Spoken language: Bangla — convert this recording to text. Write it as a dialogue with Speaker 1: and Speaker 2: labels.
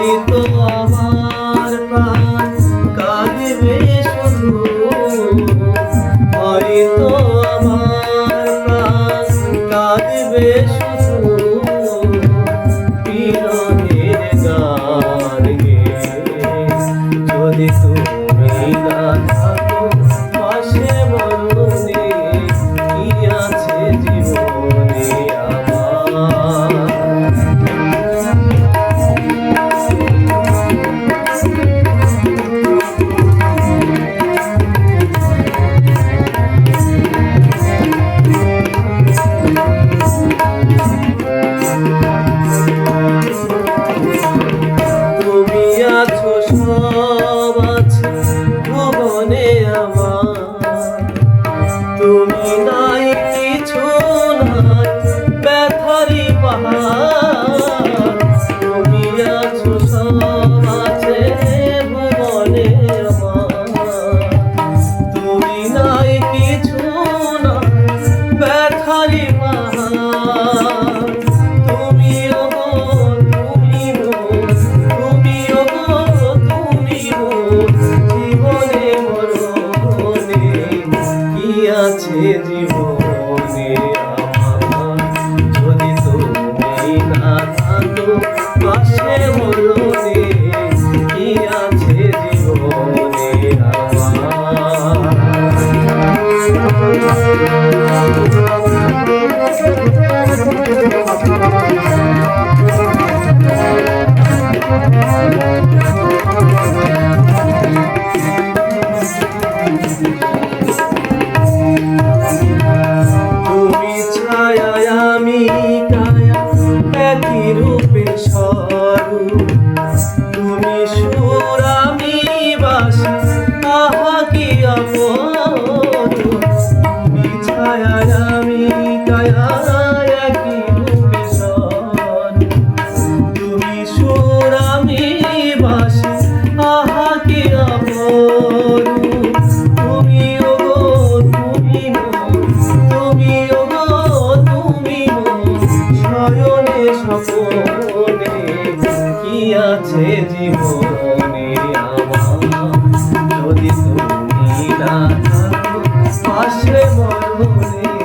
Speaker 1: হয়তো আমার প্রাণ কাঁদবে শুধু, হয়তো আমার প্রাণ কাঁদবে শুধু, বিরহের গান গেয়ে। যদি তুমি না থাকো পাশে মরণে, কি আছে জীবনে আমার। তুমি আছো সব আছে ভুবনে আমার, তুমি নাই কিছু নাই ব্যথারি পাহাড়। তুমি আছো সব আছে ভুবনে আমার, তুমি নাই কিছু নাই ব্যথারি পাহাড়। তুমি ওগো তুমি মোর, তুমি ওগো তুমি মোর, জীবনে মরণে কি আছে জীবনে আমার। যদি তুমি না থাকো পাশে মরণে, কি আছে জীবনে আমার। তুমি ছায়া আমি কায়া একই রূপে স্বরূপ, তুমি সুর আমি বাসি আহা কি আপন। তুমি ছায়া আমি কায়া একই রূপে স্বরূপ, তুমি সুর আমি বাসি আহা কি আপন। তুমি ওগো তুমি মোর, তুমি ওগো তুমি মোর, শয়নে স্বপনে কি আছে জীবনে আমার। যদি তুমি না থাকো পাশে মরণে,